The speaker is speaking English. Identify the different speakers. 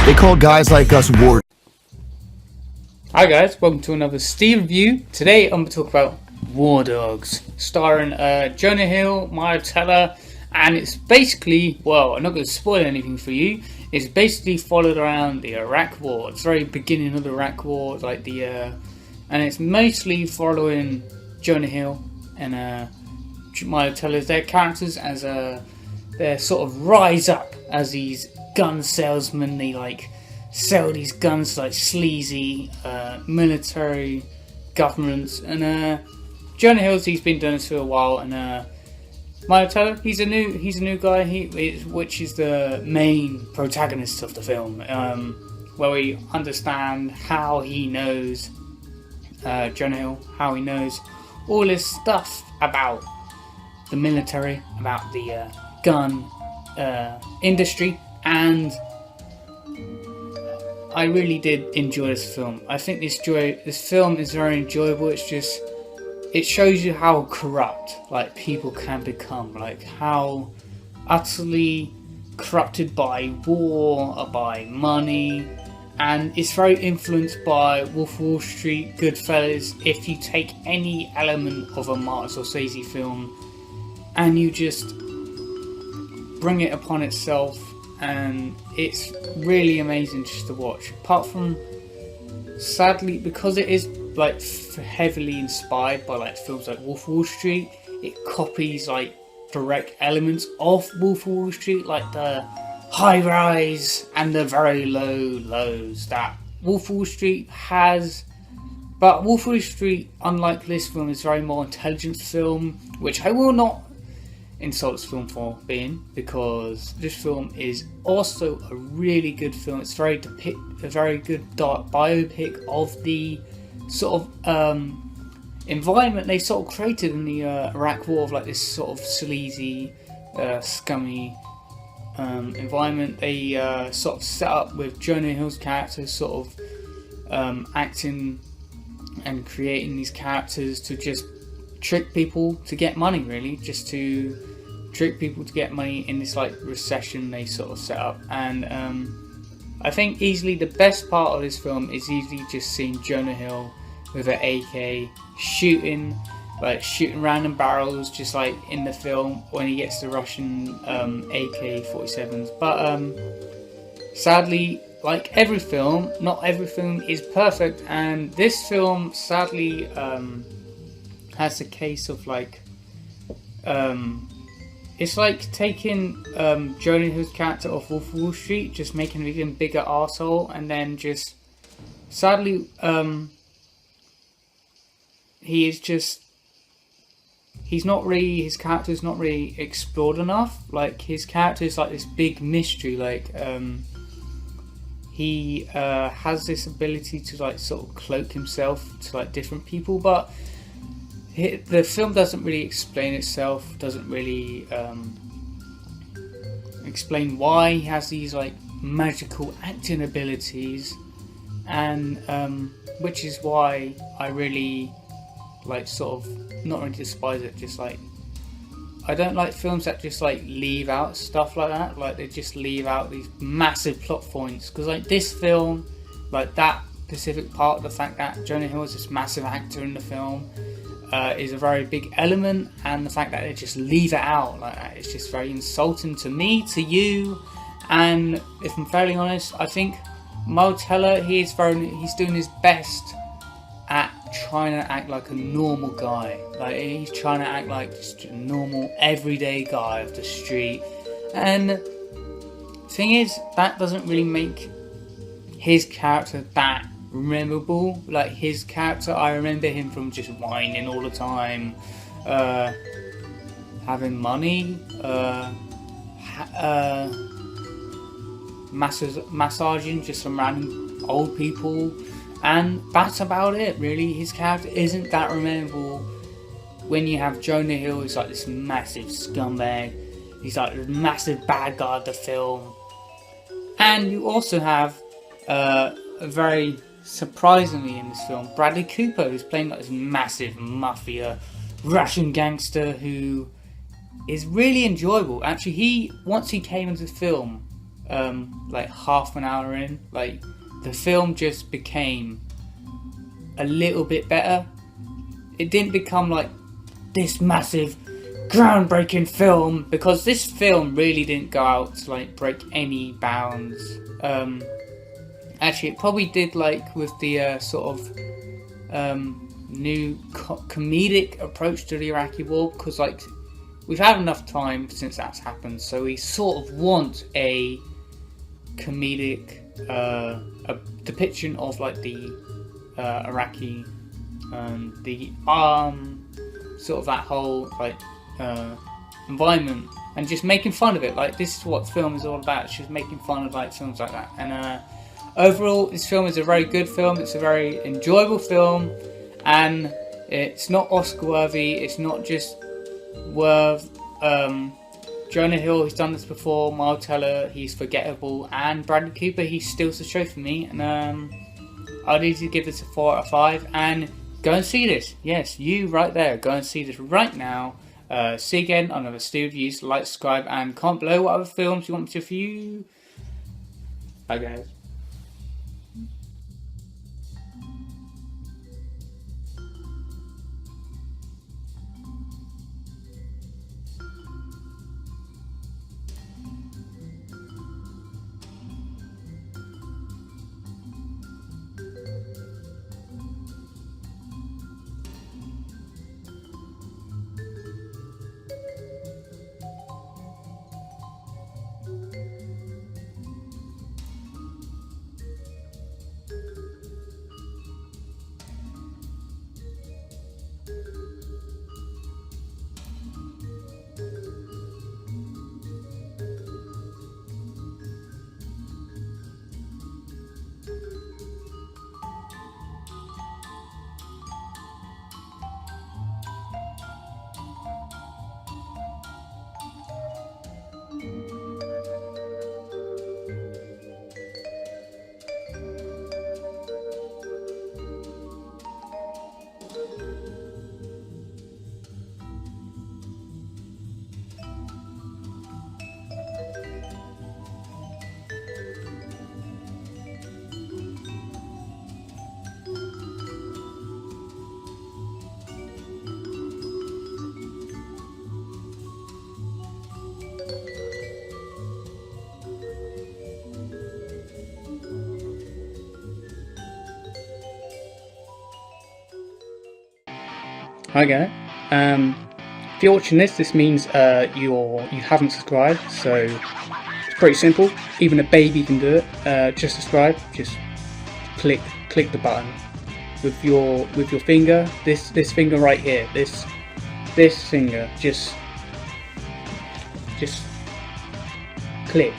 Speaker 1: They call guys like us war.
Speaker 2: Hi guys, welcome to another Steve review. Today I'm going to talk about War Dogs, starring Jonah Hill, Miles Teller, and it's basically, well, I'm not going to spoil anything for you. It's basically followed around the Iraq War. It's the very beginning of the Iraq War, like and it's mostly following Jonah Hill and Miles Teller, their characters as they sort of rise up as these gun salesmen. They like sell these guns to like sleazy military governments, and Jonah Hill, he's been doing this for a while, and Miles Teller, he's a new guy, which is the main protagonist of the film, where we understand how he knows Jonah Hill, how he knows all this stuff about the military, about the gun industry, and I really did enjoy this film. I think this film is very enjoyable. It shows you how corrupt like people can become, like how utterly corrupted by war or by money, and it's very influenced by Wolf of Wall Street, Goodfellas. If you take any element of a Martin Scorsese film and you just bring it upon itself, and it's really amazing just to watch. Apart from, sadly, because it is like heavily inspired by like films like Wolf of Wall Street, it copies like direct elements of Wolf of Wall Street, like the high rise and the very low lows that Wolf of Wall Street has. But Wolf of Wall Street, unlike this film, is a very more intelligent film, which I will not insult this film for being, because this film is also a really good film. It's a very good dark biopic of the sort of environment they sort of created in the Iraq War, of like this sort of sleazy, scummy environment they sort of set up with Jonah Hill's character sort of acting and creating these characters to just trick people to get money, really, just to trick people to get money in this like recession they sort of set up. And I think easily the best part of this film is easily just seeing Jonah Hill with an AK shooting random barrels, just like in the film when he gets the Russian AK-47s. But sadly, like every film, not every film is perfect, and this film sadly has a case of like it's like taking Jonah Hill's character of Wolf of Wall Street, just making him an even bigger arsehole, and then just sadly his character is not really explored enough. Like his character is like this big mystery, like he has this ability to like sort of cloak himself to like different people, but the film doesn't really explain itself, doesn't really explain why he has these like magical acting abilities, and which is why I really like sort of not really despise it, just like I don't like films that just like leave out stuff like that, like they just leave out these massive plot points, because like this film, like that specific part, the fact that Jonah Hill is this massive actor in the film is a very big element, and the fact that they just leave it out like that, it's just very insulting to me, to you. And if I'm fairly honest, I think Miles Teller, he's doing his best at trying to act like a normal guy. Like he's trying to act like just a normal everyday guy of the street, and thing is that doesn't really make his character that memorable. Like his character, I remember him from just whining all the time, having money, massaging just some random old people, and that's about it really. His character isn't that memorable. When you have Jonah Hill, he's like this massive scumbag, he's like this massive bad guy of the film, and you also have a very surprisingly in this film, Bradley Cooper, who's playing like this massive mafia Russian gangster who is really enjoyable. Actually, once he came into the film, like half an hour in, like the film just became a little bit better. It didn't become like this massive groundbreaking film, because this film really didn't go out to like break any bounds. Actually it probably did, like with the sort of new comedic approach to the Iraqi war, because like we've had enough time since that's happened, so we sort of want a comedic a depiction of like the Iraqi the sort of that whole like environment, and just making fun of it. Like this is what film is all about. It's just making fun of like films like that. And overall, this film is a very good film. It's a very enjoyable film, and it's not Oscar worthy. It's not just worth. Jonah Hill, he's done this before. Miles Teller, he's forgettable, and Bradley Cooper, he steals the show for me. And I'd easily give this a 4 out of 5. And go and see this. Yes, you right there. Go and see this right now. See you again on another Stu Reviews. Like, subscribe, and comment below what other films you want me to review. Bye, guys. Hi guys. If you're watching this means you haven't subscribed. So it's pretty simple. Even a baby can do it. Just subscribe. Just click the button with your finger. This finger right here. This finger. Just click.